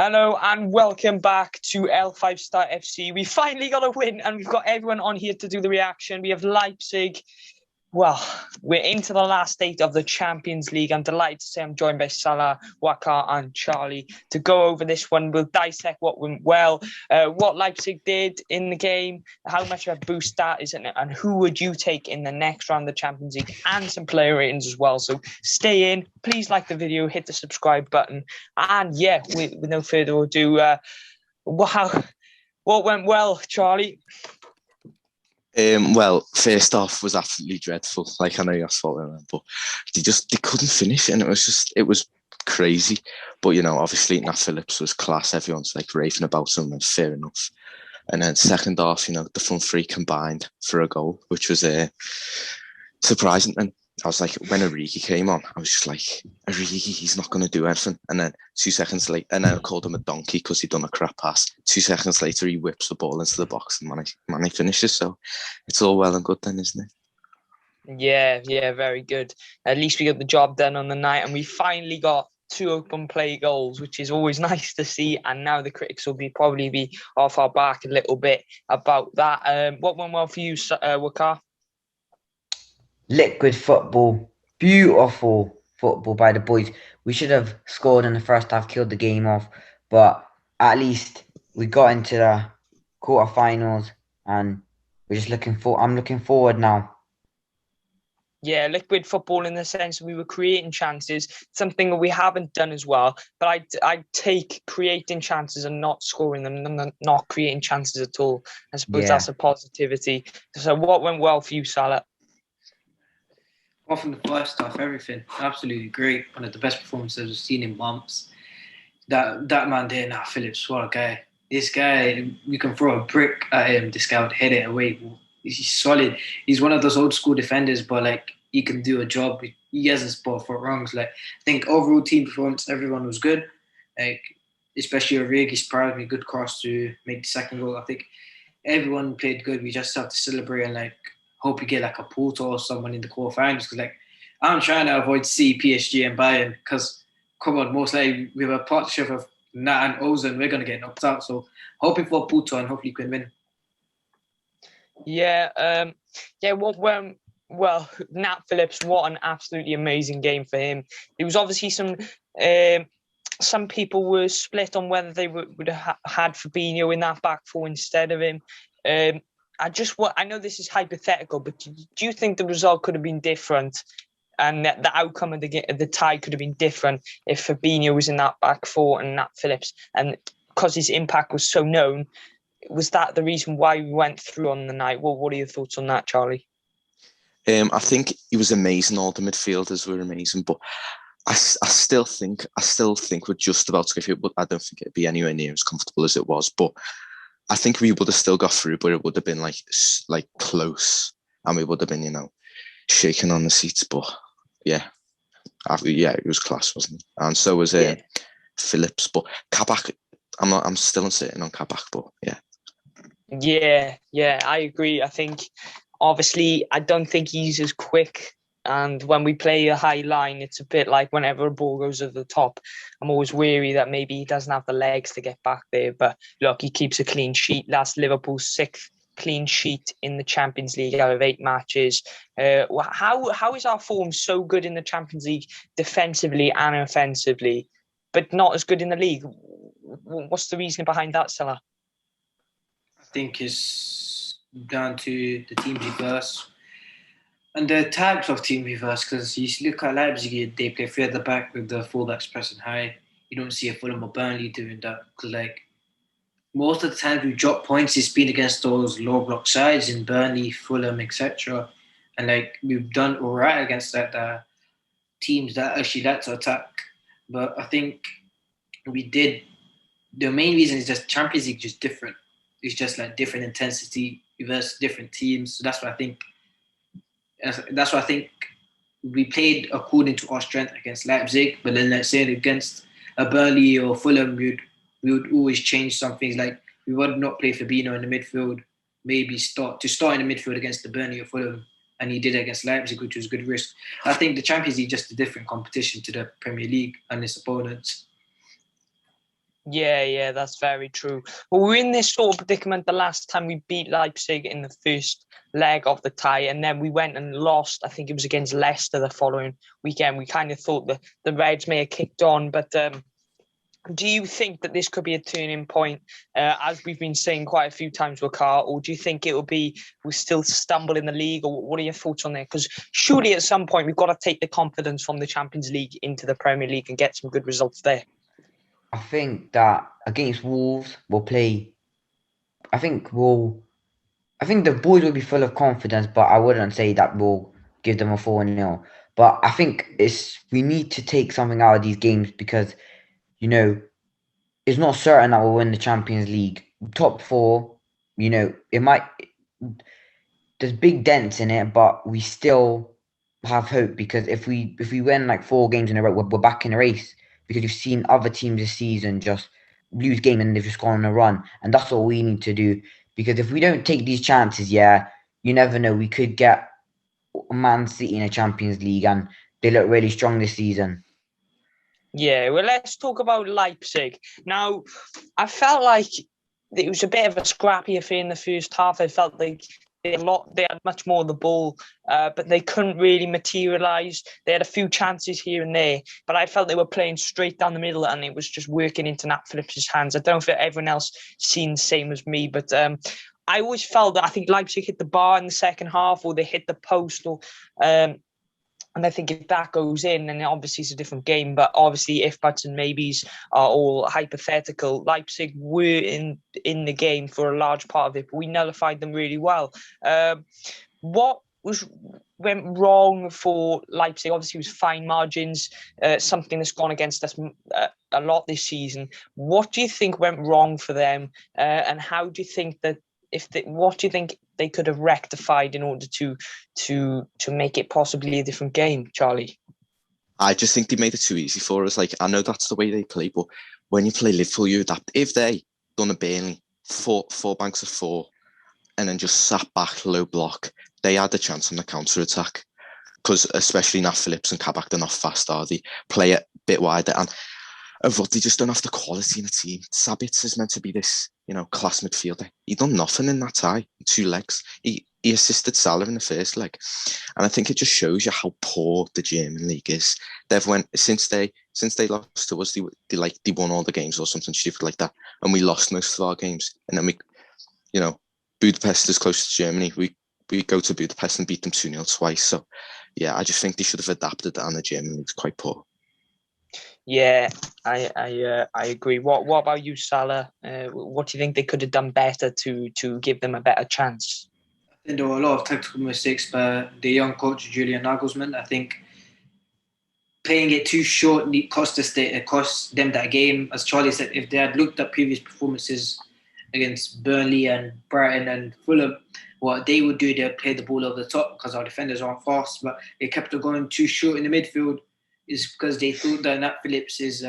Hello and welcome back to L5 Star FC. We finally got a win and we've got everyone on here to do the reaction. We have Leipzig. Well, we're into the last eight of the Champions League. I'm delighted to say I'm joined by Salah, Waka and Charlie to go over this one. We'll dissect what went well, what Leipzig did in the game, how much of a boost that is, and who would you take in the next round of the Champions League, and some player ratings as well. So stay in. Please like the video, hit the subscribe button. And yeah, with no further ado, what went well, Charlie? Well, first off was absolutely dreadful. Like, I know you're following them, but they couldn't finish, and it was crazy. But obviously Nat Phillips was class. Everyone's like raving about him, and fair enough. And then second half, the front three combined for a goal, which was surprising. And I was like, when Origi came on, I was just like, Origi, he's not going to do anything. And then 2 seconds later, and then I called him a donkey because he'd done a crap pass. 2 seconds later, he whips the ball into the box and Mane finishes. So it's all well and good then, isn't it? Yeah, very good. At least we got the job done on the night, and we finally got 2 open play goals, which is always nice to see. And now the critics will probably be off our back a little bit about that. What went well for you, Waka? Liquid football, beautiful football by the boys. We should have scored in the first half, killed the game off, but at least we got into the quarterfinals, and we're just I'm looking forward now. Yeah, liquid football in the sense we were creating chances, something that we haven't done as well. But I'd take creating chances and not scoring them, not creating chances at all. I suppose that's a positivity. So what went well for you, Salah? Well, from the first half, everything absolutely great. One of the best performances I've seen in months. That man there, Nat Phillips, what a guy! This guy, we can throw a brick at him. This guy would head it away. He's solid. He's one of those old school defenders, but like he can do a job. He hasn't spot for wrongs. Like, I think overall team performance, everyone was good. Like, especially Origi surprised me. Good cross to make the second goal. I think everyone played good. We just have to celebrate and like hope we get like a Porto or someone in the quarterfinals, because like I'm trying to avoid PSG and Bayern, because come on, most likely we have a partnership of Nat and Ozan, we're gonna get knocked out. So hoping for Porto and hopefully we can win. Well, Nat Phillips, what an absolutely amazing game for him. There was obviously some people were split on whether they would have had Fabinho in that back four instead of him. I know this is hypothetical, but do you think the result could have been different, and that the outcome of the tie could have been different if Fabinho was in that back four and Nat Phillips, and because his impact was so known? Was that the reason why we went through on the night? Well, what are your thoughts on that, Charlie? I think he was amazing. All the midfielders were amazing, but I still think we're just about to get through. But I don't think it'd be anywhere near as comfortable as it was. But I think we would have still got through, but it would have been like close, and we would have been, shaking on the seats. But yeah, it was class, wasn't it? And so was Phillips. But Kabak, I'm still uncertain on Kabak, but yeah. Yeah, I agree. I think, obviously, I don't think he's as quick. And when we play a high line, it's a bit like whenever a ball goes over the top, I'm always wary that maybe he doesn't have the legs to get back there. But look, he keeps a clean sheet. That's Liverpool's 6th clean sheet in the Champions League out of 8 matches. How is our form so good in the Champions League defensively and offensively, but not as good in the league? What's the reason behind that, Salah? I think it's down to the teams you verse and the types of team we verse. Because you look at Leipzig, they play 3 at the back with the fullbacks pressing high. You don't see a Fulham or Burnley doing that. Because like most of the time we drop points, it's been against those low block sides in Burnley, Fulham, etc. And like we've done all right against that teams that actually like to attack. But I think we did. The main reason is just Champions League just different. It's just like different intensity versus different teams. So that's what I think. We played according to our strength against Leipzig, but then let's say against a Burnley or Fulham, we would always change some things. Like we would not play Fabinho in the midfield, maybe start in the midfield against the Burnley or Fulham, and he did against Leipzig, which was a good risk. I think the Champions League is just a different competition to the Premier League and its opponents. Yeah, that's very true. Well, we were in this sort of predicament the last time we beat Leipzig in the first leg of the tie, and then we went and lost. I think it was against Leicester the following weekend. We kind of thought that the Reds may have kicked on, but do you think that this could be a turning point, as we've been saying quite a few times, Wakar, or do you think it will be we still stumble in the league, or what are your thoughts on that? Because surely at some point we've got to take the confidence from the Champions League into the Premier League and get some good results there. I think that against Wolves we'll play. I think the boys will be full of confidence, but I wouldn't say that we'll give them a 4-0. But I think we need to take something out of these games because, it's not certain that we'll win the Champions League. Top four, it might. There's big dents in it, but we still have hope because if we win like 4 games in a row, we're back in the race. Because you've seen other teams this season just lose game and they've just gone on a run, and that's what we need to do. Because if we don't take these chances, you never know. We could get Man City in a Champions League, and they look really strong this season. Yeah, well, let's talk about Leipzig. Now, I felt like it was a bit of a scrappy affair in the first half. I felt like they had much more of the ball, but they couldn't really materialise. They had a few chances here and there, but I felt they were playing straight down the middle and it was just working into Nat Phillips' hands. I don't know if everyone else seen the same as me, but I always felt that I think Leipzig hit the bar in the second half, or they hit the post, or and I think if that goes in, then obviously it's a different game. But obviously, if buts and maybes are all hypothetical, Leipzig were in the game for a large part of it, but we nullified them really well. What went wrong for Leipzig? Obviously, it was fine margins, something that's gone against us a lot this season. What do you think went wrong for them, and how do you think that what do you think they could have rectified in order to make it possibly a different game, Charlie? I just think they made it too easy for us. Like, I know that's the way they play, but when you play Liverpool, you adapt. If they done a Burnley, four banks of 4, and then just sat back low block, they had a chance on the counter attack. Because especially Nat Phillips and Kabak, they're not fast, are they? Play it a bit wider, and they just don't have the quality in the team. Sabitz is meant to be this, class midfielder. He done nothing in that tie, 2 legs. He assisted Salah in the first leg, and I think it just shows you how poor the German league is. They've since they lost to us, they won all the games or something stupid like that, and we lost most of our games. And then we, Budapest is close to Germany. We go to Budapest and beat them 2-0 twice. So yeah, I just think they should have adapted, and the German league's quite poor. Yeah, I agree. What about you, Salah? What do you think they could have done better to give them a better chance? I think there were a lot of tactical mistakes by the young coach Julian Nagelsmann. I think playing it too short cost them that game. As Charlie said, if they had looked at previous performances against Burnley and Brighton and Fulham, what they would do, they'd play the ball over the top because our defenders aren't fast, but they kept it going too short in the midfield. Is because they thought that Nat Phillips is,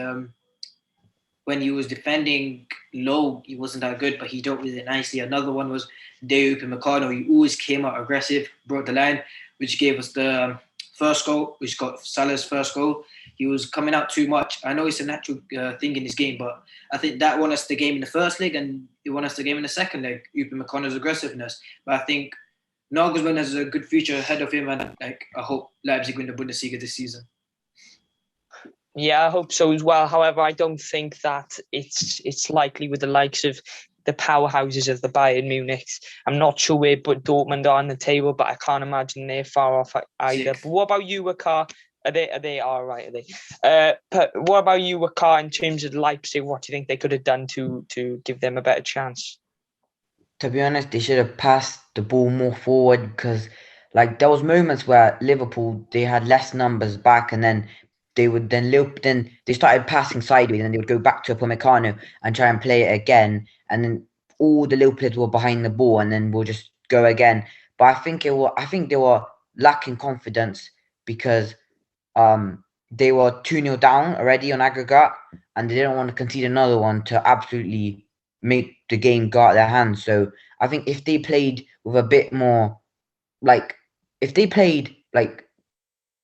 when he was defending low, he wasn't that good, but he dealt with it nicely. Another one was Deup and Meccano. He always came out aggressive, broke the line, which gave us the first goal, which got Salah's first goal. He was coming out too much. I know it's a natural thing in this game, but I think that won us the game in the first leg and it won us the game in the second leg, Deup and Meccano's aggressiveness. But I think Nagelsmann has a good future ahead of him, and I hope Leipzig win the Bundesliga this season. Yeah, I hope so as well. However, I don't think that it's likely with the likes of the powerhouses of the Bayern Munich. I'm not sure where Dortmund are on the table, but I can't imagine they're far off either. But what about you, Wakar? Are they all right? Are they? But what about you, Wakar? In terms of Leipzig, what do you think they could have done to give them a better chance? To be honest, they should have passed the ball more forward because, there was moments where Liverpool they had less numbers back, and then they would then loop. Then they started passing sideways, and then they would go back to Upamecano and try and play it again. And then all the Liverpool players were behind the ball, and then we'll just go again. But I think they were lacking confidence because they were 2-0 down already on aggregate, and they didn't want to concede another one to absolutely make the game go out of their hands. So I think if they played with a bit more, if they played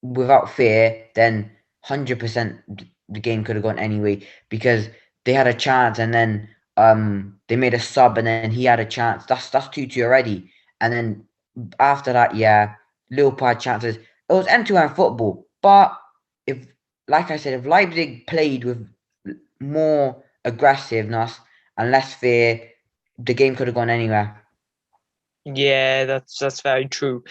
without fear, then 100% the game could have gone anyway, because they had a chance, and then they made a sub, and then he had a chance. That's 2-2 already. And then after that, yeah, Liverpool had chances. It was end-to-end football. But if, like I said, if Leipzig played with more aggressiveness and less fear, the game could have gone anywhere. Yeah, that's very true.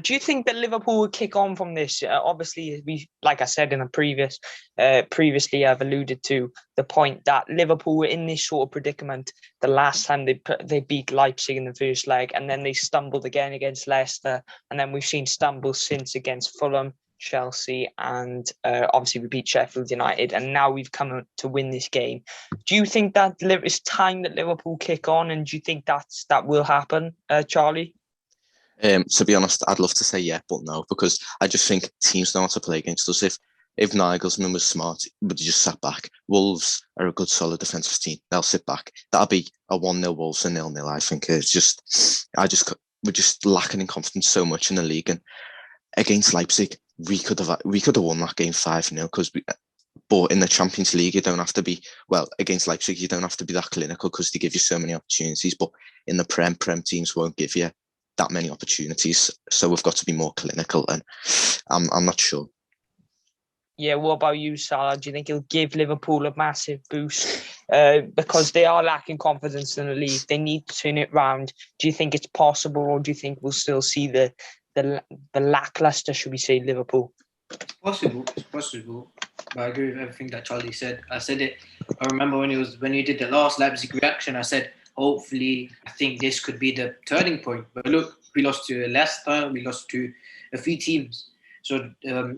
Do you think that Liverpool will kick on from this? Obviously, like I said in a previously, I've alluded to the point that Liverpool were in this sort of predicament the last time they beat Leipzig in the first leg, and then they stumbled again against Leicester, and then we've seen stumbles since against Fulham, Chelsea, and obviously we beat Sheffield United, and now we've come to win this game. Do you think that it's time that Liverpool kick on, and do you think that will happen, Charlie? To be honest, I'd love to say yeah, but no, because I just think teams know how to play against us. If Nagelsmann was smart, would he just sat back? Wolves are a good, solid defensive team. They'll sit back. That'll be a 1-0 Wolves, a 0-0. I think we're just lacking in confidence so much in the league. And against Leipzig, we could have won that game 5-0 but in the Champions League, you don't have to be, against Leipzig, you don't have to be that clinical because they give you so many opportunities. But in the Prem teams won't give you that many opportunities. So we've got to be more clinical, and I'm not sure. Yeah, what about you, Salah? Do you think it'll give Liverpool a massive boost? Because they are lacking confidence in the league. They need to turn it round. Do you think it's possible, or do you think we'll still see the lackluster, should we say, Liverpool? It's possible. But I agree with everything that Charlie said. I said it. I remember when you did the last Leipzig reaction, I said, hopefully, I think this could be the turning point. But look, we lost to Leicester. We lost to a few teams. So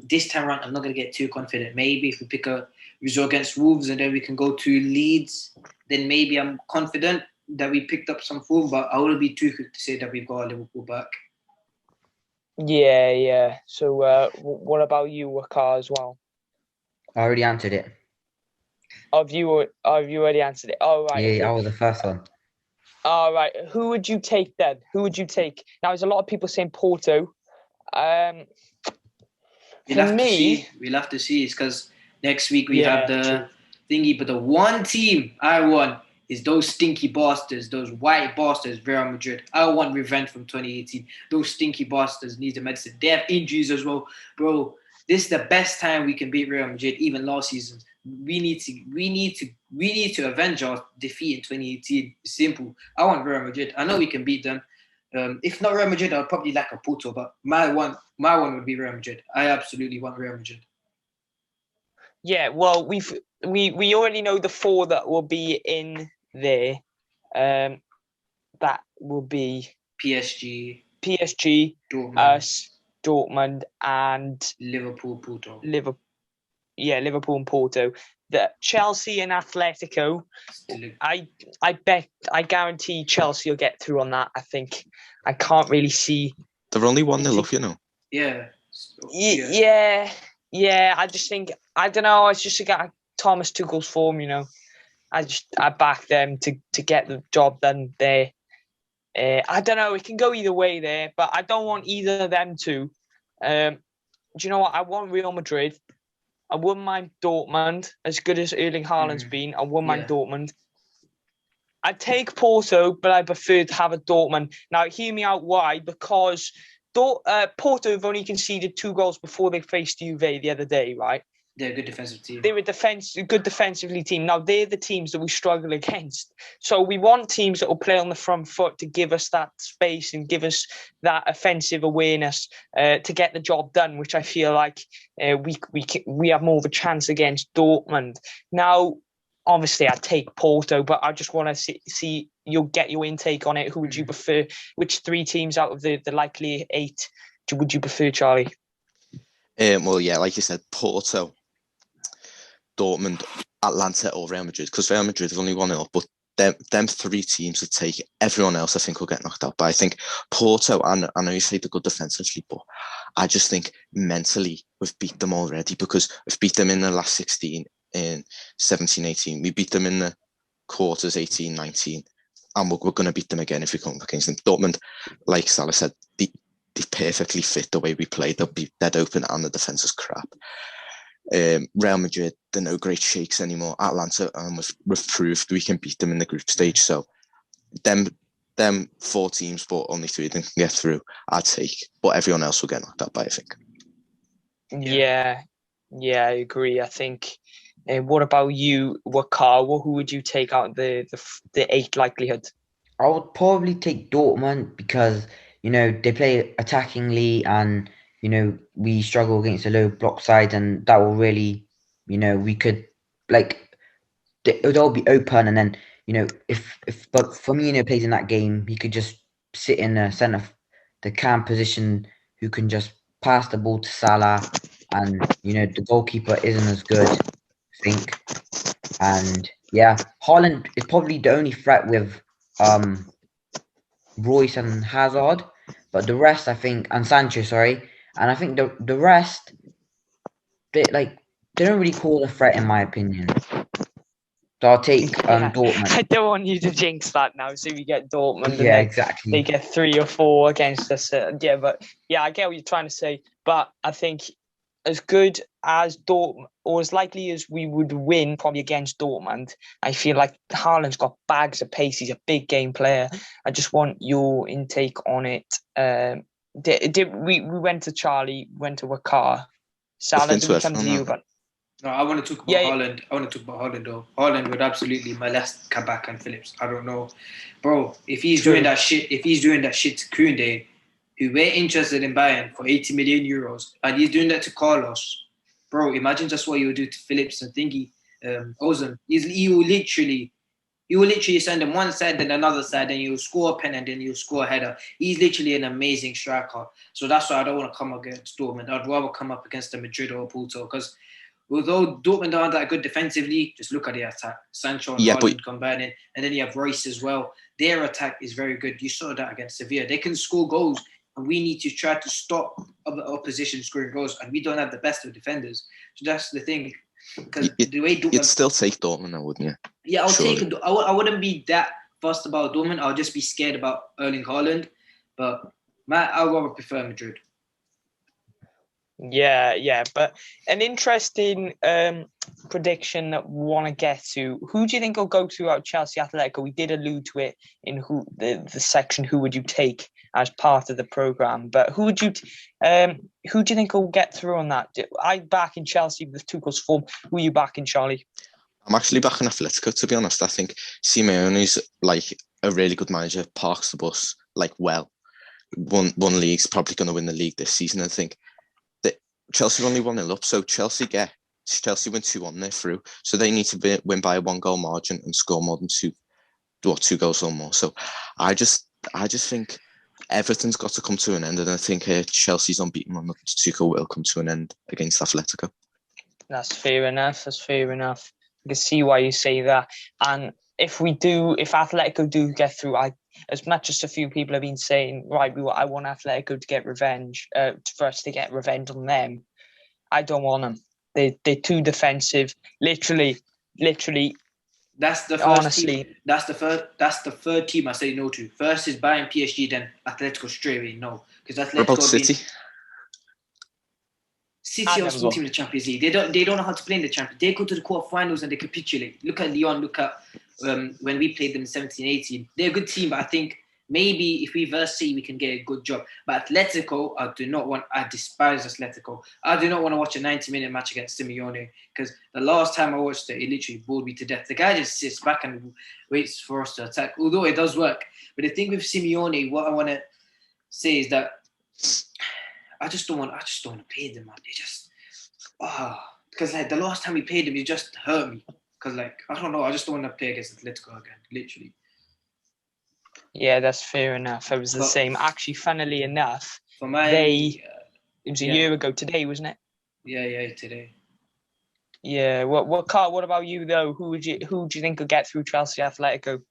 this time around, I'm not going to get too confident. Maybe if we pick a result against Wolves and then we can go to Leeds, then maybe I'm confident that we picked up some form. But I wouldn't be too quick to say that we've got our Liverpool back. Yeah. So what about you, Wakar, as well? I already answered it. Have you already answered it? Oh, right. Yeah, okay. I was the first one. All right. Who would you take then? Who would you take? Now, there's a lot of people saying Porto. We'll have to see. It's because next week we have the thingy. But the one team I want is those stinky bastards, those white bastards, Real Madrid. I want revenge from 2018. Those stinky bastards need the medicine. They have injuries as well. Bro, this is the best time we can beat Real Madrid, even last season. We need to avenge our defeat in 2018. It's simple. I want Real Madrid. I know we can beat them. If not Real Madrid, I'll probably like a Porto, but my one would be Real Madrid. I absolutely want Real Madrid. Yeah, well, we already know the four that will be in there. That will be PSG, Dortmund. Us, Dortmund, and Liverpool, Porto. Liverpool and Porto. The Chelsea and Atletico. I guarantee Chelsea will get through on that. I think I can't really see. They're only 1-0 up, you know. Yeah. Yeah. I just think, I don't know. It's just Thomas Tuchel's form, you know. I back them to get the job done there. I don't know. It can go either way there, but I don't want either of them to. Do you know what? I want Real Madrid. I wouldn't mind Dortmund, as good as Erling Haaland's been. I wouldn't mind Dortmund. I'd take Porto, but I prefer to have a Dortmund. Now, hear me out why. Because Porto have only conceded 2 goals before they faced Juve the other day, right? They're a good defensive team. They're a good defensively team. Now, they're the teams that we struggle against. So we want teams that will play on the front foot to give us that space and give us that offensive awareness to get the job done, which I feel like we have more of a chance against Dortmund. Now, obviously, I'd take Porto, but I just want to see you'll get your intake on it. Who would you prefer? Which 3 teams out of the likely 8 would you prefer, Charlie? Well, yeah, like you said, Porto, Dortmund, Atlanta, or Real Madrid, because Real Madrid have only 1-0, but them 3 teams would take everyone else. I think will get knocked out. But I think Porto, and I know you say they're good defensively, but I just think mentally we've beat them already, because we've beat them in the last 16, in 17-18. We beat them in the quarters 18-19, and we're going to beat them again if we come up against them. Dortmund, like Salah said, they perfectly fit the way we play. They'll be dead open, and the defence is crap. Real Madrid, they're no great shakes anymore. Atlanta, we've proved we can beat them in the group stage. So them 4 teams, but only 3 of them can get through, I'd take. But everyone else will get knocked out by, I think. Yeah, I agree. I think. What about you, Wakar? Who would you take out the 8 likelihood? I would probably take Dortmund because, they play attackingly and, we struggle against a low block side, and that will really, we could, like, it would all be open, and then, if but Firmino plays in that game, he could just sit in the centre of the cam position, who can just pass the ball to Salah, and, the goalkeeper isn't as good, I think. And yeah, Haaland is probably the only threat with Royce and Hazard, but the rest, I think, and Sancho, sorry, and I think the rest, they don't really call a threat in my opinion. So I'll take Dortmund. I don't want you to jinx that now. So we get Dortmund, Yeah, and exactly. they get 3 or 4 against us. I get what you're trying to say. But I think as good as Dortmund, or as likely as we would win probably against Dortmund, I feel like Haaland's got bags of pace. He's a big game player. I just want your intake on it. We went to Charlie, went to Wakar. Salah, did we come to you? But no, I want to talk about Haaland. I want to talk about Haaland though. Haaland would absolutely my last Kabak and Phillips. I don't know, bro. If he's doing that shit to Koundé, who we're interested in buying for 80 million euros, and he's doing that to Carlos, bro. Imagine just what he would do to Phillips and Thingy, Ozan. He will literally send him one side, then another side, then he'll score a pen, and then he'll score a header. He's literally an amazing striker. So that's why I don't want to come against Dortmund. I'd rather come up against the Madrid or Porto, because although Dortmund aren't that good defensively, just look at the attack. Sancho and Haaland combining, and then you have Royce as well. Their attack is very good. You saw that against Sevilla. They can score goals, and we need to try to stop the opposition scoring goals, and we don't have the best of defenders. So that's the thing. Because the way Dortmund, you'd still take Dortmund, wouldn't you? Yeah, I'll take it. I wouldn't be that fussed about Dortmund. I'll just be scared about Erling Haaland. But I would prefer Madrid. Yeah. But an interesting prediction that we want to get to. Who do you think will go to out Chelsea Atletico? We did allude to it in the section. Who would you take as part of the program? But who do you think will get through on that? I back in Chelsea with Tuchel's form. Who are you backing, Charlie? I'm actually backing Atletico, to be honest. I think Simeone's like a really good manager, parks the bus like well. One league's probably going to win the league this season. I think that Chelsea are only 1-0 up, so Chelsea win 2-1, they're through. So they need to win by a 1-goal margin and score more than 2 goals or more. So I just think everything's got to come to an end, and I think Chelsea's unbeaten run to Tuchel will come to an end against Atletico. That's fair enough. I can see why you say that. And if Atletico do get through, as much as a few people have been saying, right, I want Atletico to get revenge, for us to get revenge on them. I don't want them. They're too defensive. Literally. That's the first honestly team. That's the third team I say no to. First is Bayern, PSG, then Atletico straight away no. Because Atletico. What about City? City are a small team in the Champions League. They don't know how to play in the Champions League. They go to the quarterfinals and they capitulate. Look at Lyon. Look at when we played them in 17-18. They're a good team, but I think maybe if we verse City, we can get a good job. But Atletico, I despise Atletico. I do not want to watch a 90-minute match against Simeone, because the last time I watched it literally bored me to death. The guy just sits back and waits for us to attack, although it does work. But the thing with Simeone, what I want to say is that I just don't want to play them, man. They just, because like the last time we played them, it just hurt me. Because like, I don't know, I just don't want to play against Atletico again, literally. Yeah, that's fair enough. It was the same. Actually, funnily enough, it was a year ago today, wasn't it? Yeah, today. Yeah. What about you though? Who do you think will get through Chelsea Atletico?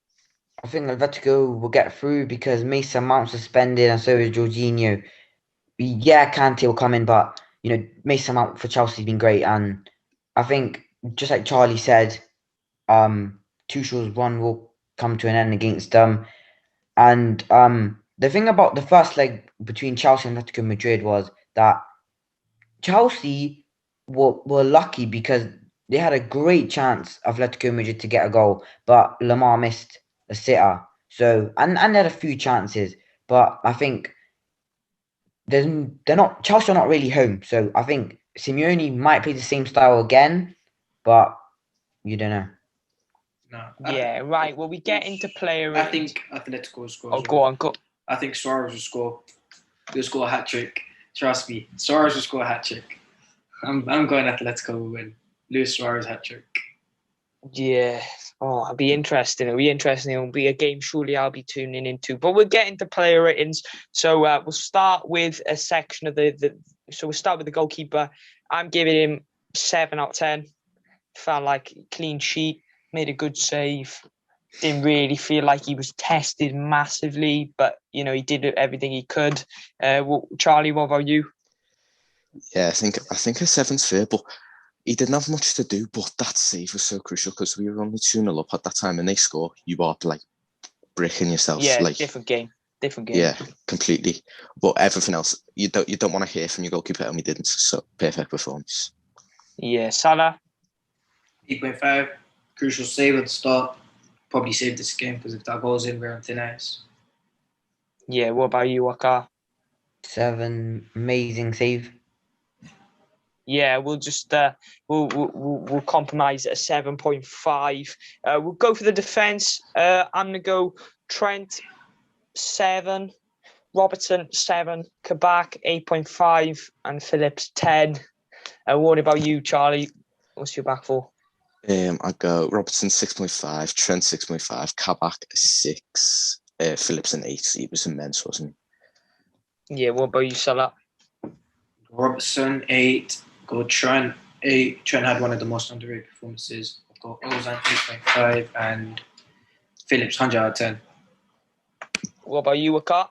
I think Atletico will get through because Mason Mount suspended and so is Jorginho. Yeah, Kante will come in, but Mason Mount for Chelsea has been great, and I think just like Charlie said, Tuchel's run will come to an end against them. And the thing about the first leg between Chelsea and Atletico Madrid was that Chelsea were lucky because they had a great chance of Atletico Madrid to get a goal, but Lamar missed a sitter. So and they had a few chances, but I think Chelsea are not really home. So I think Simeone might play the same style again, but you don't know. No. Yeah, right. Well, we get into player I ratings. think Atletico will score. Oh, as go well. on, go. I think Suarez will score. He'll score a hat trick. Trust me, Suarez will score a hat trick. I'm going Atletico will win. Luis Suarez hat trick. Yeah. Oh, it'll be interesting. It'll be a game surely I'll be tuning into. But we'll get into player ratings. So we'll start with a section of so we'll start with the goalkeeper. I'm giving him 7 out of 10. Felt like clean sheet, made a good save. Didn't really feel like he was tested massively, but he did everything he could. Charlie, what about you? Yeah, I think a 7's fair, but he didn't have much to do. But that save was so crucial because we were only 2-0 up at that time, and they score. You are like bricking yourself. Yeah, like different game. Yeah, completely. But everything else, you don't want to hear from your goalkeeper, and we didn't. So perfect performance. Yeah, Salah. 8.5. Crucial save at the start. Probably saved this game because if that goes in, we're on thin ice. Yeah, what about you, Waka? 7, amazing save. Yeah, we'll just we'll compromise at a 7.5. We'll go for the defense. I'm gonna go Trent 7, Robertson 7, Kabak 8.5, and Phillips 10. What about you, Charlie? What's your back for? I go Robertson 6.5, Trent 6.5, Kabak 6, Phillips an 8. He was immense, wasn't he? Yeah, what about you, Salah? Robertson 8, go Trent 8. Trent had one of the most underrated performances. I've got Ozan 8.5 and Phillips 100 out of 10. What about you, Waka?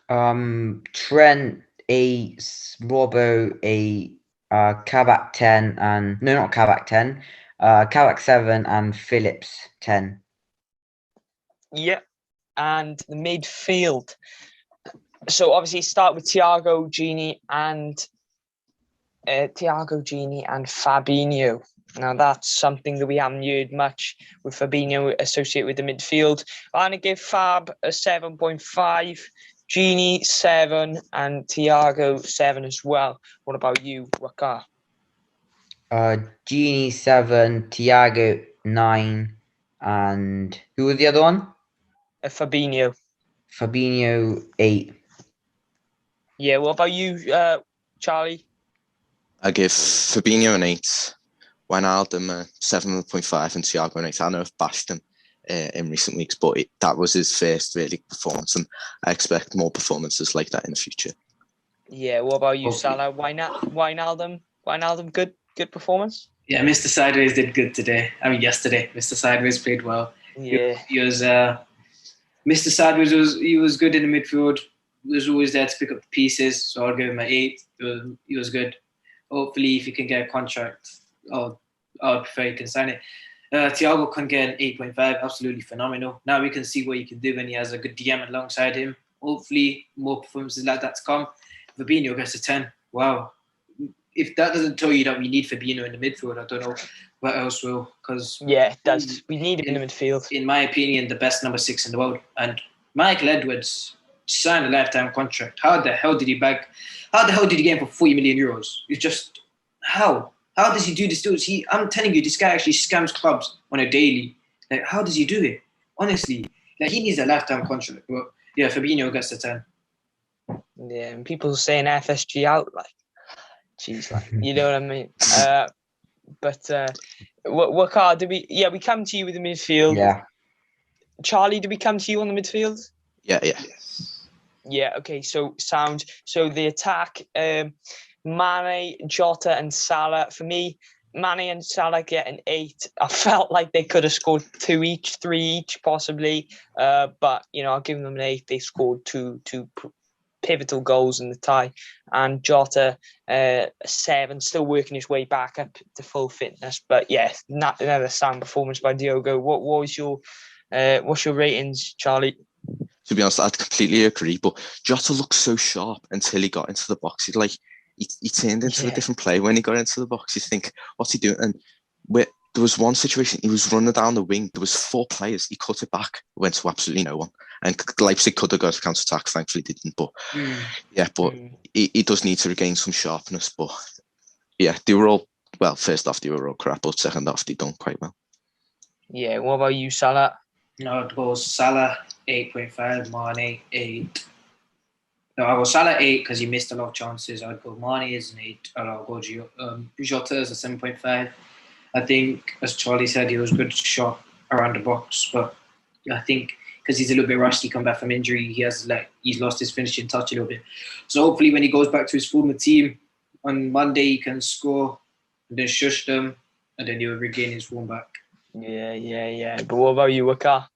Trent 8, Robbo 8, Kabak 10, and no, not Kabak 10. Kabak 7 and Phillips 10. Yeah, and the midfield. So obviously start with Thiago, Gini, and Fabinho. Now that's something that we haven't heard much with Fabinho associated with the midfield. I'm gonna give Fab a 7.5, Gini 7, and Thiago 7 as well. What about you, Waka? Gini 7, Thiago 9, and who was the other one? Fabinho. Fabinho 8. Yeah, what about you, Charlie? I give Fabinho an 8, Wijnaldum a 7.5, and Thiago an 8. I know I've bashed him in recent weeks, but that was his first really performance, and I expect more performances like that in the future. Yeah, what about you, Salah? Wijnaldum, good performance? Yeah, Mr. Sideways did good today. Yesterday. Mr. Sideways played well. Yeah. He was Mr. Sideways was good in the midfield. He was always there to pick up the pieces, so I'll give him an 8. He was good. Hopefully, if he can get a contract, I would prefer he can sign it. Thiago can get an 8.5, absolutely phenomenal. Now we can see what he can do when he has a good DM alongside him. Hopefully, more performances like that to come. Fabinho gets a 10. Wow. If that doesn't tell you that we need Fabinho in the midfield, I don't know what else will. Yeah, it does. We need him in the midfield. In my opinion, the best number 6 in the world. And Michael Edwards signed a lifetime contract. How the hell did he get him for 40 million euros? It's just, how? How does he do this? I'm telling you, this guy actually scams clubs on a daily. Like, how does he do it? Honestly, he needs a lifetime contract. But yeah, Fabinho gets a 10. Yeah, and people saying FSG out, like, jeez, like, you know what I mean? What car did we? Yeah, we come to you with the midfield. Yeah. Charlie, did we come to you on the midfield? Yeah. Yeah. Okay. So sound. So the attack, Mane, Jota, and Salah. For me, Mane and Salah get an 8. I felt like they could have scored 2 each, 3 each, possibly. But I'll give them an 8. They scored two pivotal goals in the tie, and Jota 7, still working his way back up to full fitness. But yeah, not another sound performance by Diogo. What was your what's your ratings, Charlie? To be honest, I'd completely agree. But Jota looked so sharp until he got into the box. He he turned into a different player when he got into the box. You think, what's he doing? And there was one situation, he was running down the wing. There was 4 players. He cut it back, went to absolutely no one. And Leipzig could have got a counter-attack, thankfully didn't. But he does need to regain some sharpness. But yeah, they were all, well, first off, they were all crap, but second off, they done quite well. Yeah, what about you, Salah? No, I'd go Salah 8.5, Mane 8. No, I'll go Salah 8 because he missed a lot of chances. I'd go Mane as an 8, and I'll go Jota as a 7.5. I think, as Charlie said, he was a good shot around the box, but I think because he's a little bit rusty, come back from injury, he's lost his finishing touch a little bit. So hopefully, when he goes back to his former team on Monday, he can score and then shush them, and then he'll regain his form back. Yeah. But what about you, Waka?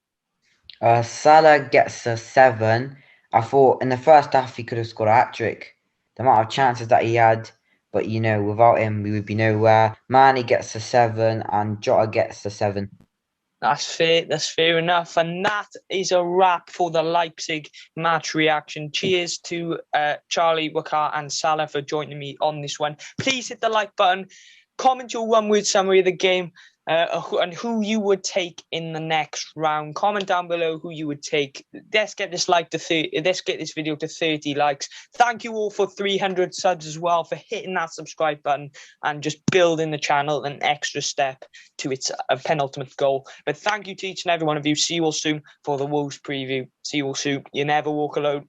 Salah gets a 7. I thought in the first half he could have scored a hat-trick. The amount of chances that he had, but without him we would be nowhere. Mane gets a 7 and Jota gets a 7. That's fair enough. And that is a wrap for the Leipzig match reaction. Cheers to Charlie, Waka and Salah for joining me on this one. Please hit the like button. Comment your one-word summary of the game and who you would take in the next round. Comment down below who you would take. Let's get this video to 30 likes. Thank you all for 300 subs as well, for hitting that subscribe button and just building the channel an extra step to its penultimate goal. But thank you to each and every one of you. See you all soon for the Wolves preview. See you all soon. You never walk alone.